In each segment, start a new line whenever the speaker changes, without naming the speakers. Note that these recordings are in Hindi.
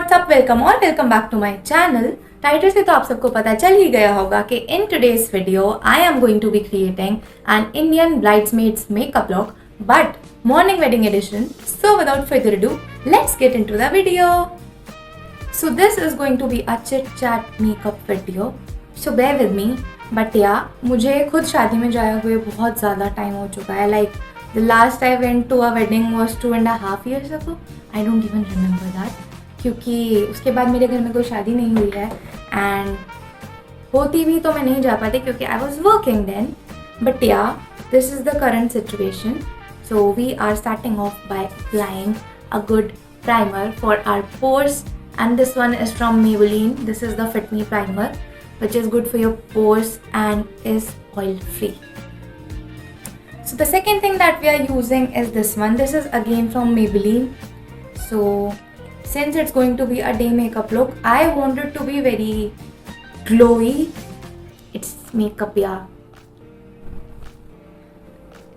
व्हाट्सअप, वेलकम और welcome back to my channel. Title से तो आप सबको पता चल ही गया होगा कि in today's video I am going to be creating an Indian bridesmaids makeup look but morning wedding edition. So without further ado, let's get into the video. So this is going to be a chit chat makeup video. So bear with me. But yeah, मुझे खुद शादी में जाए हुए बहुत ज़्यादा टाइम हो चुका है. Like the last I went to a wedding was 2.5 years ago. I don't even remember that. क्योंकि उसके बाद मेरे घर में कोई शादी नहीं हुई है एंड होती भी तो मैं नहीं जा पाती क्योंकि I was working then. But yeah this is the current situation. So we are starting off by applying a good primer for our pores, and this one is from Maybelline. This is the Fit Me primer which is good for your pores and is oil free. So the second thing that we are using is this one. This is again from Maybelline. So since it's going to be a day makeup look, I want it to be very glowy. It's makeup, yeah.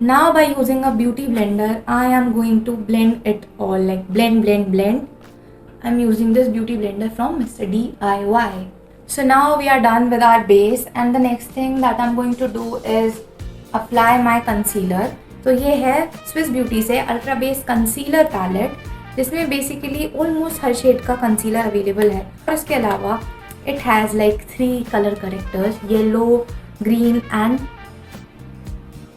Now by using a beauty blender, I am going to blend it all, like blend. I'm using this beauty blender from Mr. DIY. So now we are done with our base and the next thing that I'm going to do is apply my concealer. तो ये है Swiss Beauty से Ultra Base Concealer Palette, जिसमें बेसिकली ऑलमोस्ट हर शेड का कंसीलर अवेलेबल है. और इसके अलावा it has like 3 colour characters, yellow, green and,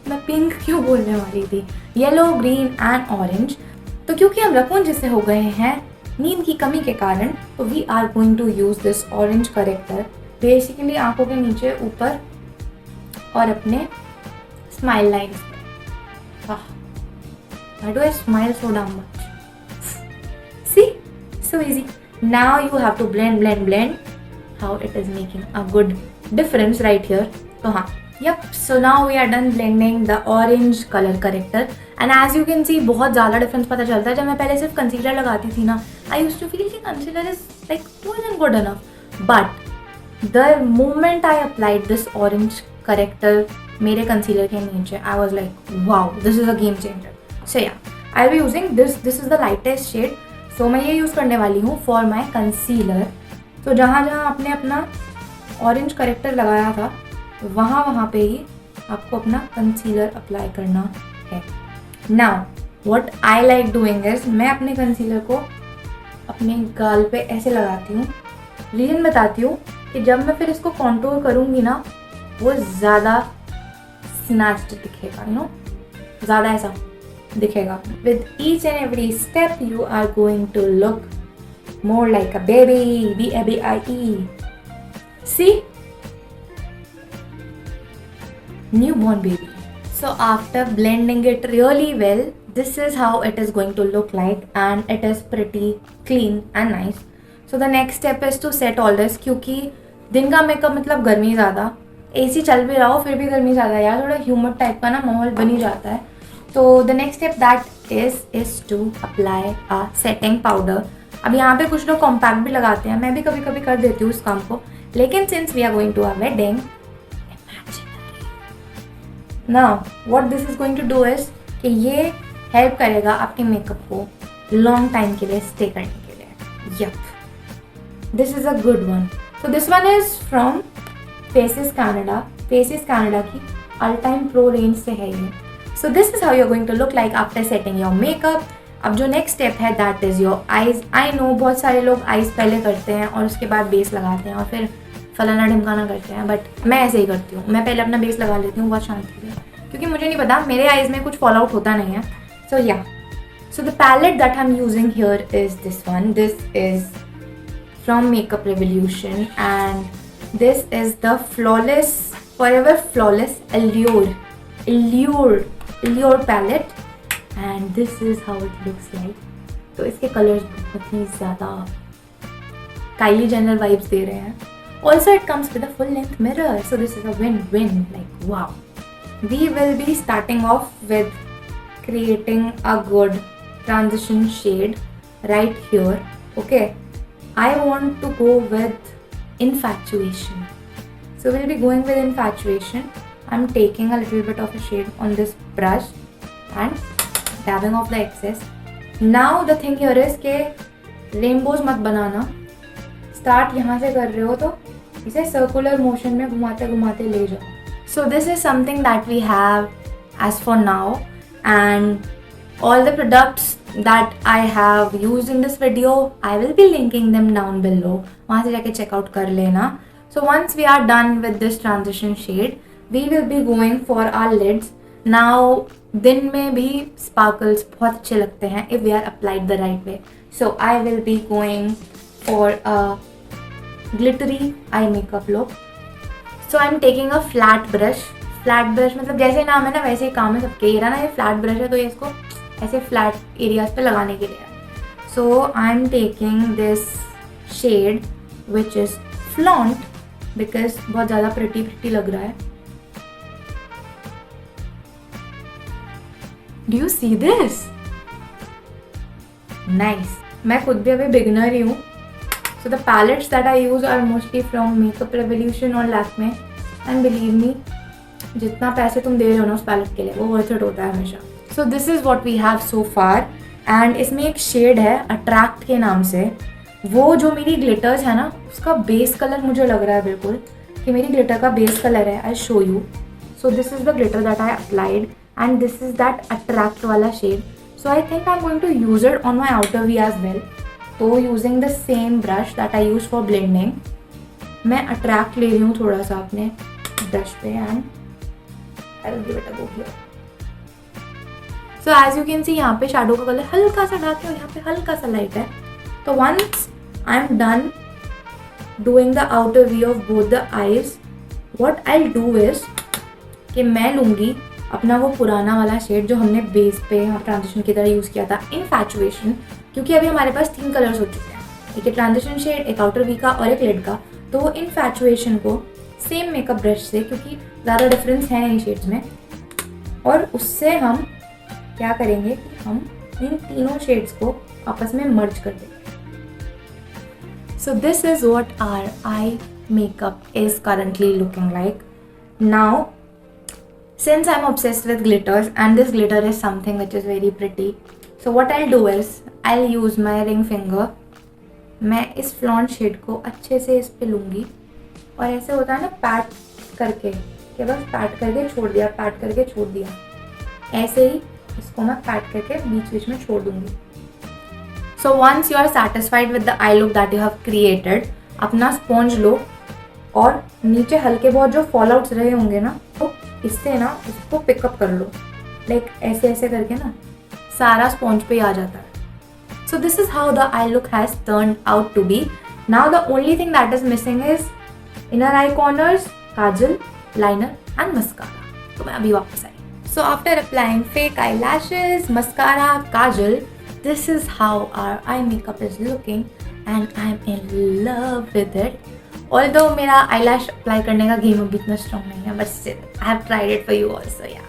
मैं पिंक क्यों बोलने वाली थी, येलो, ग्रीन एंड ऑरेंज. तो क्योंकि हम रपून जैसे हो गए हैं नींद की कमी के कारण, तो we are going to use this orange corrector basically आंखों के नीचे, ऊपर और अपने स्माइल लाइन्स पे. Why do I smile so damn much? See, so easy. Now you have to blend. How it is making a good difference right here. So हाँ, yep. So now we are done blending the orange color corrector. And as you can see, बहुत ज़्यादा डिफरेंस पता चलता है. जब मैं पहले सिर्फ कंसीलर लगाती थी ना, I used to feel कि concealer is like wasn't good enough. But the moment I applied this orange corrector मेरे कंसीलर के नीचे, I was like, wow, this is a game changer. So yeah, I'll be using this. This is the lightest shade. So मैं ये यूज़ करने वाली हूँ for my concealer. तो जहाँ जहाँ आपने अपना ऑरेंज करेक्टर लगाया था वहाँ पे ही आपको अपना कंसीलर अप्लाई करना है. Now what I like doing is, मैं अपने कंसीलर को अपने गाल पे ऐसे लगाती हूँ. रीज़न बताती हूँ कि जब मैं फिर इसको कॉन्टूर करूँगी ना, वो ज़्यादा स्नैच्ड दिखेगा, यू नो, ज़्यादा ऐसा दिखेगा. With each and every step you are going to look more like a baby, B-A-B-I-E. See? Newborn baby. So after blending it really well, this is how it is going to look like, and it is pretty clean and nice. So the next step is to set all this. क्योंकि दिन का मेकअप मतलब गर्मी ज़्यादा, AC चल भी रहा हो फिर भी गर्मी ज़्यादा यार, थोड़ा ह्यूमर टाइप का ना माहौल बन ही जाता है. तो the next step that is to apply a setting powder. अब यहाँ पे कुछ लोग कॉम्पैक्ट भी लगाते हैं, मैं भी कभी कभी कर देती हूँ इस काम को, लेकिन since we are going to a wedding, now what this is going to do is कि ये हेल्प करेगा आपके मेकअप को लॉन्ग टाइम के लिए स्टे करने के लिए. Yup, this is a good one. तो this one is from Faces Canada. Faces Canada की ऑल टाइम प्रो रेंज से है ये. So this is how you are going to look like after setting your makeup. अब जो नेक्स्ट स्टेप है that is your eyes. I know बहुत सारे लोग आईज पहले करते हैं और उसके बाद बेस लगाते हैं और फिर फलाना ढिमकाना करते हैं, बट मैं ऐसे ही करती हूँ. मैं पहले अपना बेस लगा लेती हूँ बहुत शांति से, क्योंकि मुझे नहीं पता, मेरे आईज में कुछ फॉल आउट होता नहीं है. So yeah, so the palette that I am using here is this one. This is from Makeup Revolution and this is the flawless, forever flawless Allure palette. And this is how it looks like. तो इसके कलर्स बहुत ही ज़्यादा काइली जेनर वाइब्स दे रहे हैं. Also it comes with a full length mirror, so this is a win like wow. We will be starting off with creating a good transition shade right here. Okay, I want to go with infatuation. So we'll be going with infatuation. I'm taking a little bit of a shade on this brush and dabbing off the excess. Now the thing here is कि रेनबोज मत बनाना, स्टार्ट यहाँ से कर रहे हो तो इसे सर्कुलर मोशन में घुमाते घुमाते ले जाओ. So this is something that we have as for now, and all the products that I have used in this video, I will be linking them down below. वहाँ से जाके चेकआउट कर लेना. So once we are done with this transition shade, we will be going for our lids. Now दिन में भी sparkles बहुत अच्छे लगते हैं if we are applied the right way. So I will be going for a glittery eye makeup look. So I'm taking a flat brush. Flat brush मतलब जैसे नाम है ना वैसे ही काम है सबके. ये ना ये फ्लैट ब्रश है तो ये इसको ऐसे फ्लैट एरियाज पे लगाने के लिए है. So I am taking this shade which is flaunt because बहुत ज़्यादा प्रिटी लग रहा है. Do you see this? Nice. मैं खुद भी अभी बिगनर ही हूँ. So the palettes that I use are mostly from Makeup Revolution और लैक्मे, एंड बिलीव मी जितना पैसे तुम दे रहे हो ना उस पैलेट के लिए वो वर्थ इट होता है हमेशा. So this is what we have so far, and इसमें एक शेड है अट्रैक्ट के नाम से. वो जो मेरी ग्लिटर्स है ना उसका बेस कलर मुझे लग रहा है बिल्कुल कि मेरी ग्लिटर का बेस कलर है. I show you. So this is the glitter that I applied and this is that attract वाला shade. So I think I am going to use it on my outer V as well. तो using the same brush that I use for blending, मैं अट्रैक्ट ले रही हूँ थोड़ा सा अपने ब्रश पे, and I will give it a go here. So as you can सी यहाँ पे शैडो का कलर हल्का सा डार्क है और यहाँ पे हल्का सा लाइट है. तो once I am done doing the outer V of both the eyes, what I do is कि मैं लूँगी अपना वो पुराना वाला शेड जो हमने बेस पे यहाँ ट्रांजिशन की तरह यूज़ किया था, इनफैचुएशन. क्योंकि अभी हमारे पास 3 कलर्स हो चुके हैं, एक है ट्रांजिशन शेड, एक आउटर वी का और एक लिड का. तो वो इनफैचुएशन को सेम मेकअप ब्रश से, क्योंकि ज़्यादा डिफरेंस है नहीं शेड्स में, और उससे हम क्या करेंगे कि हम इन तीनों शेड्स को आपस में मर्ज कर देंगे. So this is what our eye makeup is currently looking like. Now since I'm obsessed with glitters and this glitter is something which is very pretty, so what I'll do is I'll use my ring finger. मैं इस फ्लॉन्ट शेड को अच्छे से इस पे लूँगी और ऐसे होता है ना पैट करके, कि बस पैट करके छोड़ दिया, पैट करके छोड़ दिया, ऐसे ही इसको मैं पैट करके बीच बीच में छोड़ दूँगी. So once you are satisfied with the eye look that you have created, अपना स्पॉन्ज लो और नीचे हल्के बहुत जो फॉल आउट्स रहे होंगे ना, तो इससे ना उसको पिकअप कर लो. लाइक ऐसे ऐसे करके ना सारा स्पॉन्ज पे आ जाता है. So this is how the eye look has turn out to be. Now the only thing that is missing is inner eye corners, kajal, liner and mascara. तो मैं अभी वापस आई. So after applying fake eye lashes, mascara, kajal, this is how our eye makeup is looking and I am in love with it. Although मेरा आई लैश अप्लाई करने का गेम अभी इतना स्ट्रॉन्ग नहीं है, but I have tried it for you also. या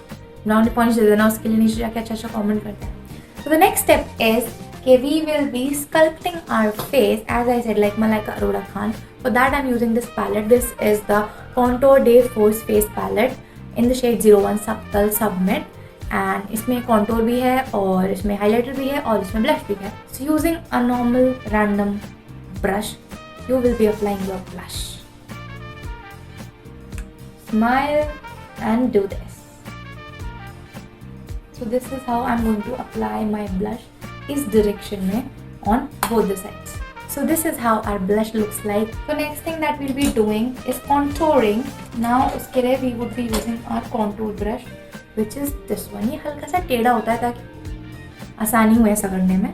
राउंड पॉइंट्स दे देना उसके लिए, नीचे जाके अच्छा कमेंट करते हैं. So the next step is कि we will be sculpting our face as I said like Malaika Arora Khan. For that I am using this palette. This is the contour de force face palette in the shade 01 subtle submit. And इसमें कॉन्टोर भी है और इसमें हाईलाइटर भी है और इसमें ब्लश भी है. So using a normal random brush you will be applying your blush. Smile and do this. So this is how I'm going to apply my blush इस direction में on both the sides. So this is how our blush looks like. So next thing that we'll be doing is contouring. Now उसके लिए we would be using our contour brush which is this one. ये हल्का सा टेढ़ा होता है ताकि आसानी हो ऐसा करने में.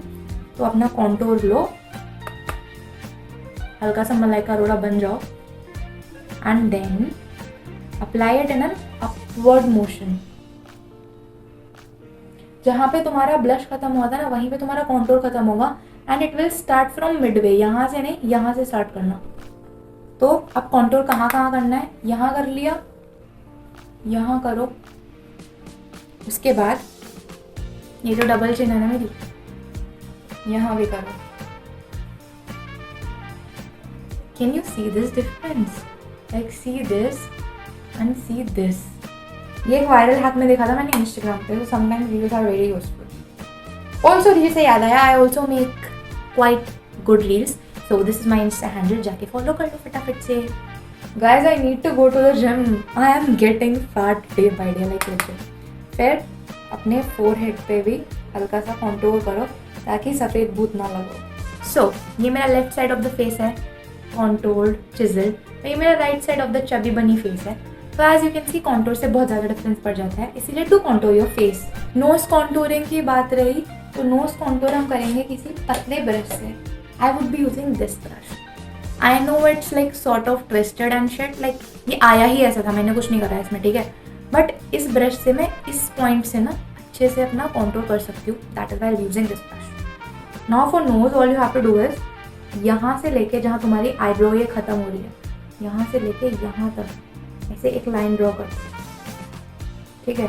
तो अपना contour लो, हल्का सा मलाइका अरोड़ा बन जाओ, and then apply it in an upward motion. जहाँ पे तुम्हारा ब्लश खत्म हुआ था ना वहीं पे तुम्हारा कॉन्टोर खत्म होगा, and it will start from Midway. यहाँ से नहीं, यहाँ से स्टार्ट करना. तो अब कॉन्टोर कहाँ कहाँ करना है, यहाँ कर लिया, यहाँ करो. उसके बाद ये जो डबल चिन है ना मेरी, यहाँ भी करो. Can you see this difference? Like see this and see this. ये एक वायरल हैक में देखा था मैंने इंस्टाग्राम पे. तो sometimes videos are very useful. Also ये से याद आया, I also make quite good reels. So this is my Insta handle, जाके follow कर लो फटाफट से. Guys, I need to go to the gym. I am getting fat day by day, like legit. फिर अपने forehead पे भी हल्का सा contour करो ताकि सफ़ेद भूत ना लगो. So ये मेरा left side of the face है, contoured, chiseled. ये मेरा right side of the chubby bunny face है. तो as you can see contour से बहुत ज़्यादा difference पड़ जाता है, इसीलिए to contour your face. Nose contouring की बात रही तो nose contour हम करेंगे किसी पतले ब्रश से. I would be using this brush. I know it's like sort of twisted and shit, like ये आया ही ऐसा था, मैंने कुछ नहीं करा इसमें, ठीक है. बट इस ब्रश से मैं इस पॉइंट से ना अच्छे से अपना contour कर सकती हूँ. That is why I'm using this brush. Now for nose, all you have to do is यहाँ से लेके जहाँ तुम्हारी eyebrow ये ख़त्म हो रही है, यहाँ से लेके यहाँ तक ऐसे एक लाइन ड्रॉ कर दो, ठीक है.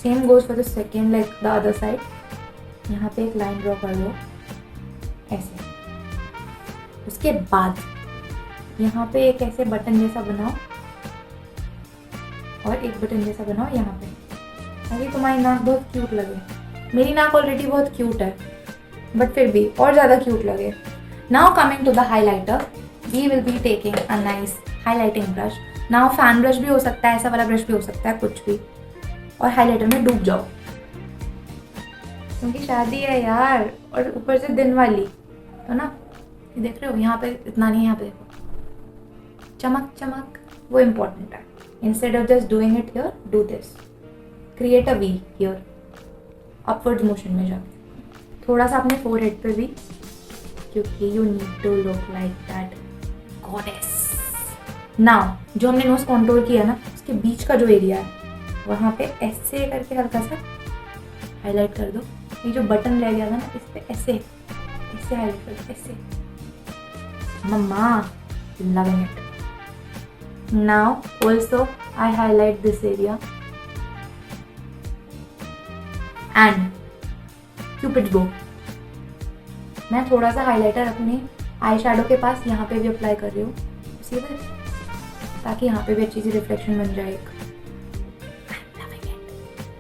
Same goes for the second, like the other side. यहाँ पे एक लाइन ड्रॉ कर लो ऐसे. उसके बाद यहाँ पे एक ऐसे बटन जैसा बनाओ और एक बटन जैसा बनाओ यहाँ पे, ताकि तुम्हारी नाक बहुत क्यूट लगे. मेरी नाक ऑलरेडी बहुत क्यूट है, बट फिर भी और ज़्यादा क्यूट लगे. Now coming to the highlighter, we will be taking a nice highlighting brush. Now fan brush भी हो सकता है, ऐसा वाला ब्रश भी हो सकता है, कुछ भी. और हाईलाइटर में डूब जाओ, क्योंकि शादी है यार, और ऊपर से दिन वाली, तो ना ये देख रहे हो यहाँ पे इतना नहीं, यहाँ पे देखो चमक चमक, वो इम्पोर्टेंट है. Instead of just doing it here, do this. Create a V here, upward motion में जाके थोड़ा सा अपने फोरहेड पे भी, क्योंकि you need to look like that goddess. Now जो हमने नोज कॉन्टूर किया ना, उसके बीच का जो एरिया है वहाँ पे ऐसे करके हल्का सा हाईलाइट कर दो. ये जो बटन रह गया था ना, इस पे ऐसे ऐसे हाईलाइट कर दो, ऐसे. Mama loving it. Now also I highlight this area and Cupid bow. मैं थोड़ा सा हाइलाइटर अपने आई शैडो के पास यहाँ पे भी अप्लाई कर रही हूँ, सीधे, ताकि यहाँ पे भी अच्छी सी रिफ्लेक्शन बन जाए.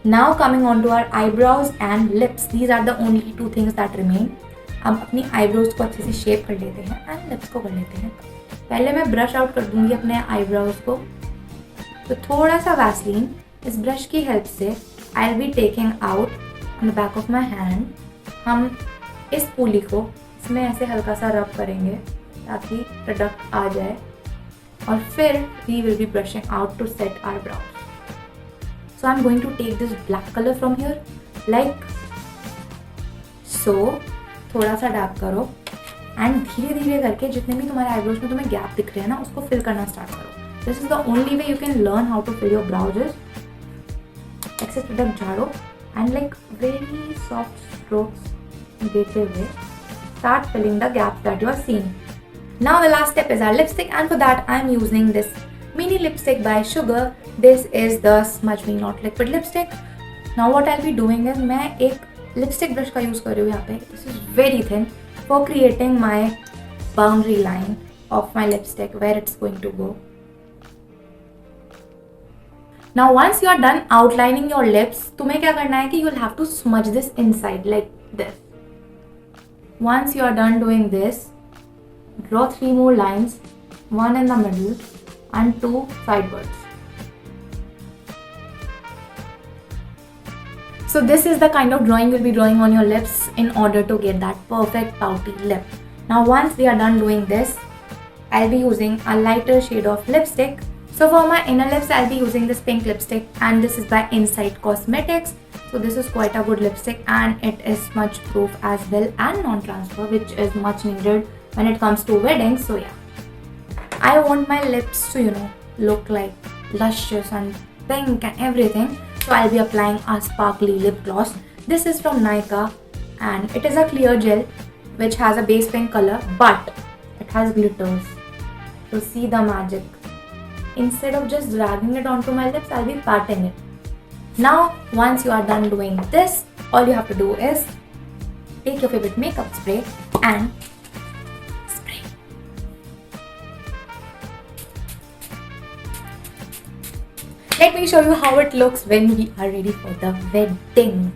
Now coming on to our eyebrows and lips. These are the only two things that remain. हम अपनी आईब्रोज को अच्छे से शेप कर लेते हैं एंड लिप्स को कर लेते हैं. पहले मैं ब्रश आउट कर दूंगी अपने आईब्रोज को, तो थोड़ा सा वैसलीन इस ब्रश की हेल्प से I will be taking out on the back of my hand. हम इस पुली को इसमें ऐसे हल्का सा रब करेंगे ताकि प्रोडक्ट आ जाए, और फिर we will be brushing out to set our brows. So I am going to take this black colour from here, like so. थोड़ा सा डैप करो एंड धीरे धीरे करके जितने भी तुम्हारे आईब्रोज में तुम्हें गैप दिख रहे हैं ना, उसको फिल करना स्टार्ट करो. This is the only way you can learn how to fill your brows. Excess product झाड़ो and like very soft strokes देते हुए start filling the gaps that you are seeing. Now the last step is our lipstick, and for that I am using this mini lipstick by Sugar. This is the Smudge Me Not Liquid lipstick. Now what I'll be doing is मैं एक lipstick brush का use कर रही हूँ यहाँ पे. This is very thin for creating my boundary line of my lipstick, where it's going to go. Now once you are done outlining your lips, तुम्हें क्या करना है कि you'll have to smudge this inside like this. Once you are done doing this, draw 3 more lines, 1 in the middle and 2 sidewards. So this is the kind of drawing you'll be drawing on your lips in order to get that perfect pouty lip. Now once we are done doing this, I'll be using a lighter shade of lipstick. So for my inner lips, I'll be using this pink lipstick, and this is by Insight Cosmetics. So this is quite a good lipstick, and it is smudge proof as well and non-transfer, which is much needed when it comes to weddings. So yeah, I want my lips to, you know, look like luscious and pink and everything. So I'll be applying a sparkly lip gloss. This is from Nykaa, and it is a clear gel which has a base pink color, but it has glitters. So see the magic. Instead of just dragging it onto my lips, I'll be patting it. Now, once you are done doing this, all you have to do is take your favorite makeup spray and spray. Let me show you how it looks when we are ready for the wedding.